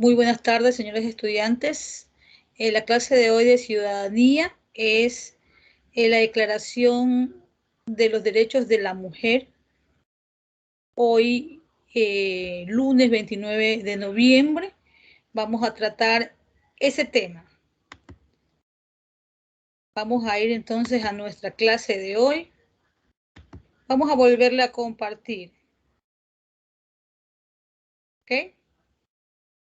Muy buenas tardes, señores estudiantes. La clase de hoy de ciudadanía es la Declaración de los Derechos de la Mujer. Hoy, lunes 29 de noviembre, vamos a tratar ese tema. Vamos a ir entonces a nuestra clase de hoy. Vamos a volverla a compartir. ¿Ok?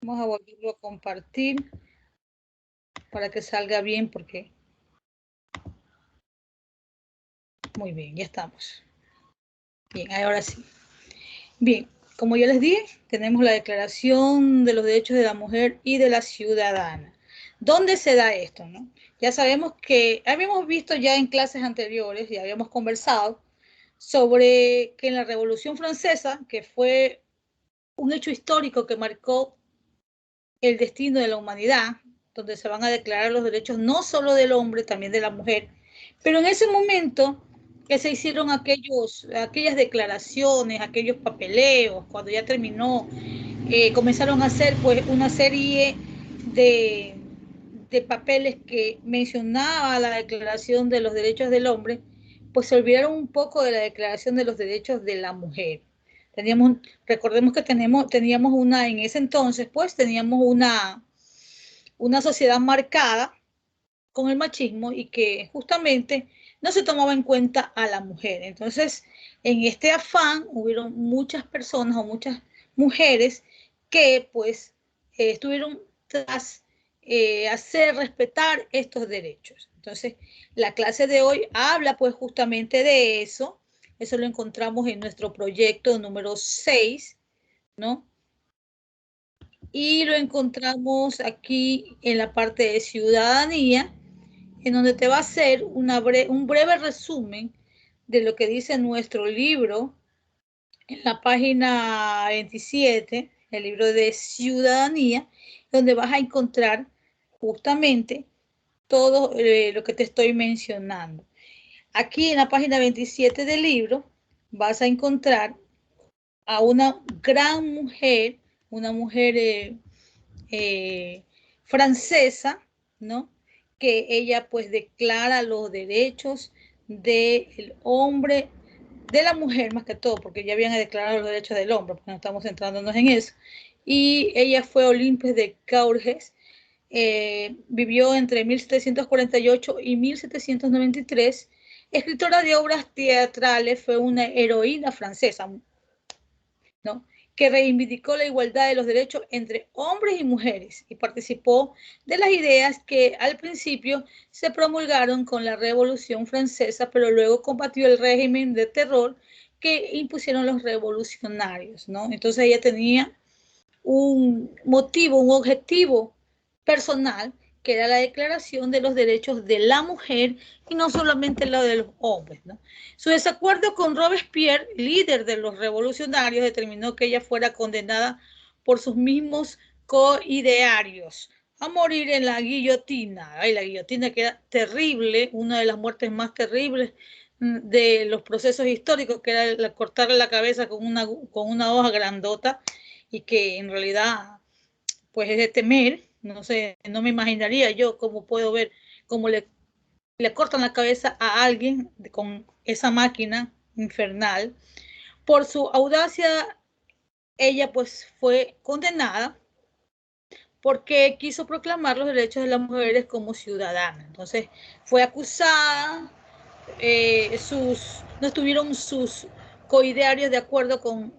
Vamos a volverlo a compartir para que salga bien porque... Muy bien, ya estamos. Bien, ahora sí. Bien, como ya les dije, tenemos la Declaración de los Derechos de la Mujer y de la Ciudadana. ¿Dónde se da esto, no? Ya sabemos que habíamos visto ya en clases anteriores y habíamos conversado sobre que en la Revolución Francesa, que fue un hecho histórico que marcó el destino de la humanidad, donde se van a declarar los derechos no solo del hombre, también de la mujer, pero en ese momento que se hicieron aquellas declaraciones, aquellos papeleos, cuando ya terminó, comenzaron a hacer pues una serie de, de papeles que mencionaba la Declaración de los Derechos del Hombre, pues se olvidaron un poco de la Declaración de los Derechos de la Mujer. Recordemos que teníamos en ese entonces, pues teníamos una sociedad marcada con el machismo y que justamente no se tomaba en cuenta a la mujer. Entonces, en este afán hubieron muchas personas o muchas mujeres que pues estuvieron tras hacer respetar estos derechos. Entonces, la clase de hoy habla pues justamente de eso. Eso lo encontramos en nuestro proyecto número 6, ¿no? Y lo encontramos aquí en la parte de ciudadanía, en donde te va a hacer un breve resumen de lo que dice nuestro libro en la página 27, el libro de ciudadanía, donde vas a encontrar justamente todo lo que te estoy mencionando. Aquí en la página 27 del libro vas a encontrar a una gran mujer, una mujer francesa, ¿no? Que ella pues declara los derechos del hombre, de la mujer más que todo, porque ya habían declarado los derechos del hombre, porque no estamos centrándonos en eso. Y ella fue Olympe de Gouges, vivió entre 1748 y 1793, escritora de obras teatrales, fue una heroína francesa, ¿no? Que reivindicó la igualdad de los derechos entre hombres y mujeres y participó de las ideas que al principio se promulgaron con la Revolución Francesa, pero luego combatió el régimen de terror que impusieron los revolucionarios, ¿no? Entonces ella tenía un motivo, un objetivo personal, que era la declaración de los derechos de la mujer y no solamente la de los hombres, ¿no? Su desacuerdo con Robespierre, líder de los revolucionarios, determinó que ella fuera condenada por sus mismos coidearios a morir en la guillotina. Ay, la guillotina, que era terrible, una de las muertes más terribles de los procesos históricos, que era cortarle la cabeza con una hoja grandota, y que en realidad pues es de temer. No sé, no me imaginaría yo cómo puedo ver cómo le cortan la cabeza a alguien con esa máquina infernal. Por su audacia, ella pues fue condenada porque quiso proclamar los derechos de las mujeres como ciudadanas. Entonces fue acusada, no estuvieron sus coidearios de acuerdo con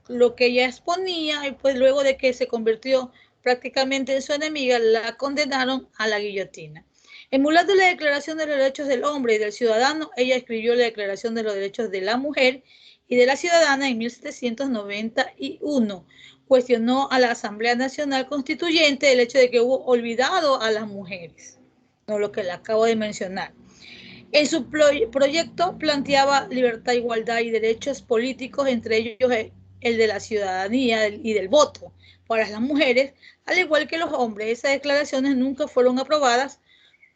lo que ella exponía, y pues luego de que se convirtió prácticamente en su enemiga, la condenaron a la guillotina. Emulando la Declaración de los Derechos del Hombre y del Ciudadano, ella escribió la Declaración de los Derechos de la Mujer y de la Ciudadana en 1791. Cuestionó a la Asamblea Nacional Constituyente el hecho de que hubo olvidado a las mujeres, no lo que le acabo de mencionar. En su proyecto planteaba libertad, igualdad y derechos políticos, entre ellos el de la ciudadanía y del voto para las mujeres, al igual que los hombres. Esas declaraciones nunca fueron aprobadas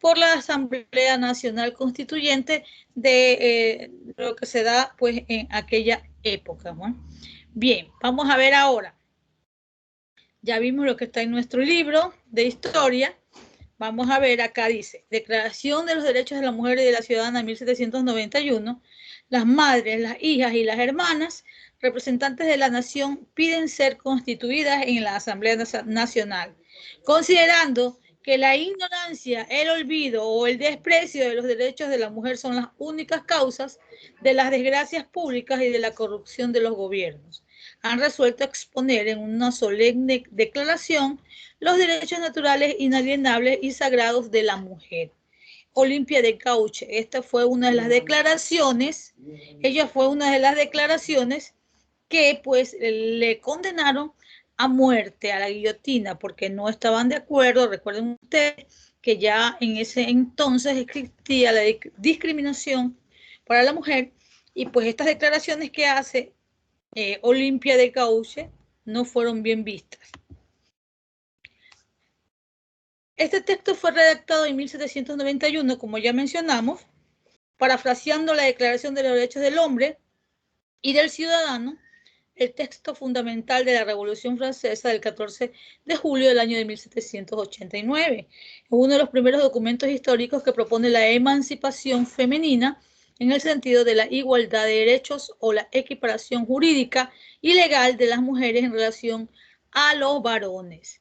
por la Asamblea Nacional Constituyente de lo que se da pues en aquella época, ¿no? Bien, vamos a ver ahora. Ya vimos lo que está en nuestro libro de historia. Vamos a ver, acá dice, Declaración de los Derechos de la Mujer y de la Ciudadana 1791. Las madres, las hijas y las hermanas, representantes de la nación, piden ser constituidas en la Asamblea Nacional, considerando que la ignorancia, el olvido o el desprecio de los derechos de la mujer son las únicas causas de las desgracias públicas y de la corrupción de los gobiernos. Han resuelto exponer en una solemne declaración los derechos naturales, inalienables y sagrados de la mujer. Olimpia de Cauche, esta fue una de las declaraciones, ella fue una de las declaraciones que pues le condenaron a muerte, a la guillotina, porque no estaban de acuerdo. Recuerden ustedes que ya en ese entonces existía la discriminación para la mujer, y pues estas declaraciones que hace Olimpia de Cauche no fueron bien vistas. Este texto fue redactado en 1791, como ya mencionamos, parafraseando la Declaración de los Derechos del Hombre y del Ciudadano, el texto fundamental de la Revolución Francesa del 14 de julio del año de 1789, uno de los primeros documentos históricos que propone la emancipación femenina en el sentido de la igualdad de derechos o la equiparación jurídica y legal de las mujeres en relación a los varones.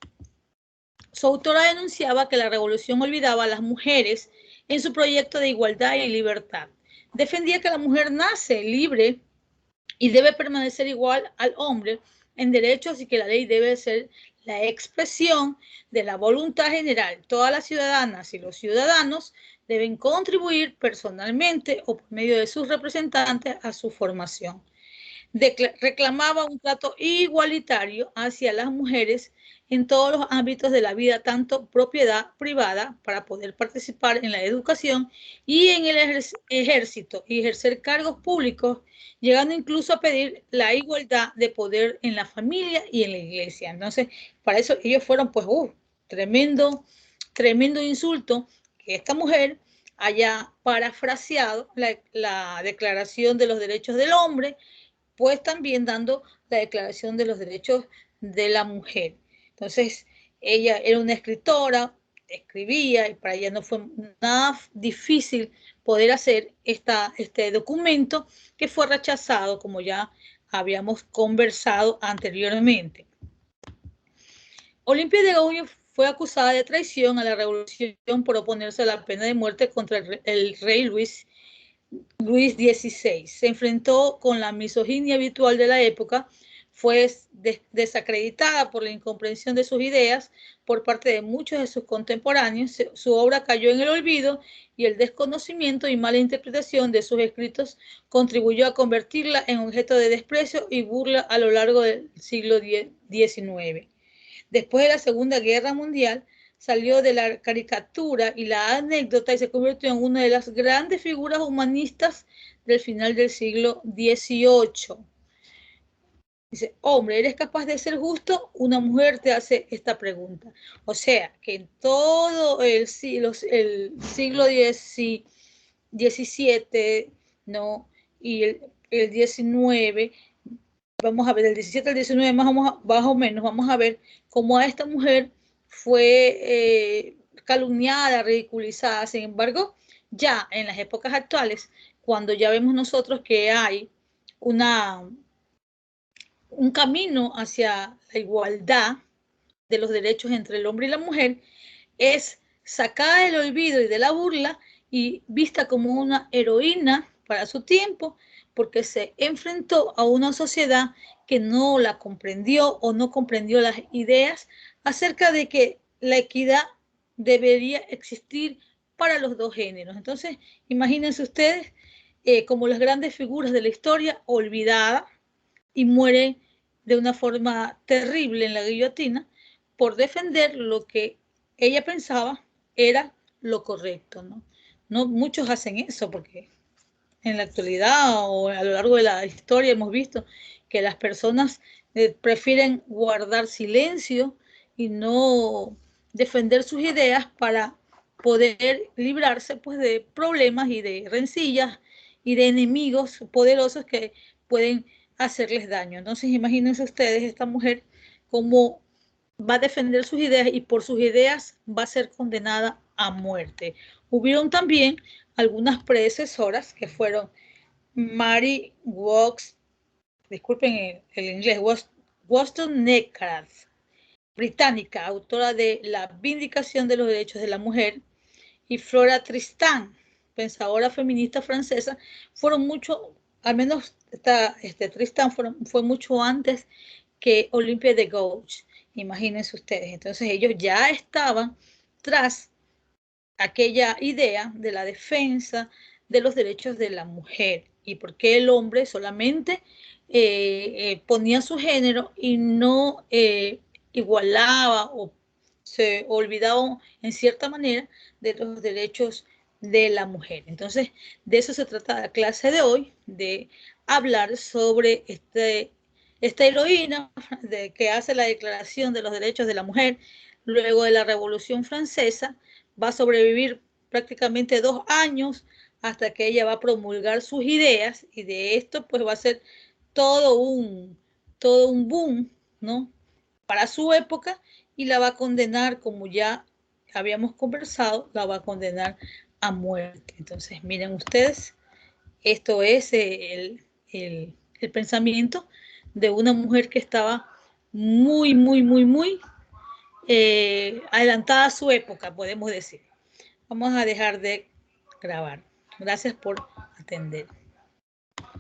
Su autora denunciaba que la revolución olvidaba a las mujeres en su proyecto de igualdad y libertad. Defendía que la mujer nace libre y debe permanecer igual al hombre en derechos, y que la ley debe ser la expresión de la voluntad general. Todas las ciudadanas y los ciudadanos deben contribuir personalmente o por medio de sus representantes a su formación. Reclamaba un trato igualitario hacia las mujeres en todos los ámbitos de la vida, tanto propiedad privada, para poder participar en la educación y en el ejército y ejercer cargos públicos, llegando incluso a pedir la igualdad de poder en la familia y en la iglesia. Entonces, para eso ellos fueron, pues, tremendo insulto que esta mujer haya parafraseado la Declaración de los Derechos del Hombre, pues también dando la Declaración de los Derechos de la Mujer. Entonces, ella era una escritora, escribía, y para ella no fue nada difícil poder hacer este documento, que fue rechazado, como ya habíamos conversado anteriormente. Olimpia de Gouges fue acusada de traición a la revolución por oponerse a la pena de muerte contra el rey Luis XVI. Se enfrentó con la misoginia habitual de la época, fue desacreditada por la incomprensión de sus ideas por parte de muchos de sus contemporáneos. Su obra cayó en el olvido, y el desconocimiento y mala interpretación de sus escritos contribuyó a convertirla en objeto de desprecio y burla a lo largo del siglo XIX. Después de la Segunda Guerra Mundial, salió de la caricatura y la anécdota y se convirtió en una de las grandes figuras humanistas del final del siglo XVIII. Dice, hombre, ¿eres capaz de ser justo? Una mujer te hace esta pregunta. O sea, que en todo el siglo XVII, ¿no? Y el XIX, vamos a ver, del 17 al 19 más o menos, vamos a ver cómo a esta mujer fue calumniada, ridiculizada. Sin embargo, ya en las épocas actuales, cuando ya vemos nosotros que hay un camino hacia la igualdad de los derechos entre el hombre y la mujer, es sacada del olvido y de la burla y vista como una heroína para su tiempo, porque se enfrentó a una sociedad que no la comprendió o no comprendió las ideas acerca de que la equidad debería existir para los dos géneros. Entonces, imagínense ustedes como las grandes figuras de la historia olvidadas, y muere de una forma terrible en la guillotina por defender lo que ella pensaba era lo correcto, ¿no? No muchos hacen eso, porque en la actualidad o a lo largo de la historia hemos visto que las personas prefieren guardar silencio y no defender sus ideas para poder librarse, pues, de problemas y de rencillas y de enemigos poderosos que pueden hacerles daño. Entonces, imagínense ustedes esta mujer como va a defender sus ideas y por sus ideas va a ser condenada a muerte. Hubieron también algunas predecesoras que fueron Mary disculpen el inglés, Wollstonecraft, británica, autora de La Vindicación de los Derechos de la Mujer, y Flora Tristan, pensadora feminista francesa, fueron mucho, al menos Tristan fue mucho antes que Olympia de Gouges, imagínense ustedes. Entonces ellos ya estaban tras aquella idea de la defensa de los derechos de la mujer y por qué el hombre solamente ponía su género y no igualaba o se olvidaba en cierta manera de los derechos de la mujer. Entonces, de eso se trata la clase de hoy, de hablar sobre esta heroína que hace la Declaración de los Derechos de la Mujer luego de la Revolución Francesa. Va a sobrevivir prácticamente 2 años hasta que ella va a promulgar sus ideas y de esto pues va a ser todo un boom, ¿no? Para su época y la va a condenar, como ya habíamos conversado, la va a condenar a muerte. Entonces, miren ustedes, esto es el pensamiento de una mujer que estaba muy adelantada a su época, podemos decir. Vamos a dejar de grabar. Gracias por atender.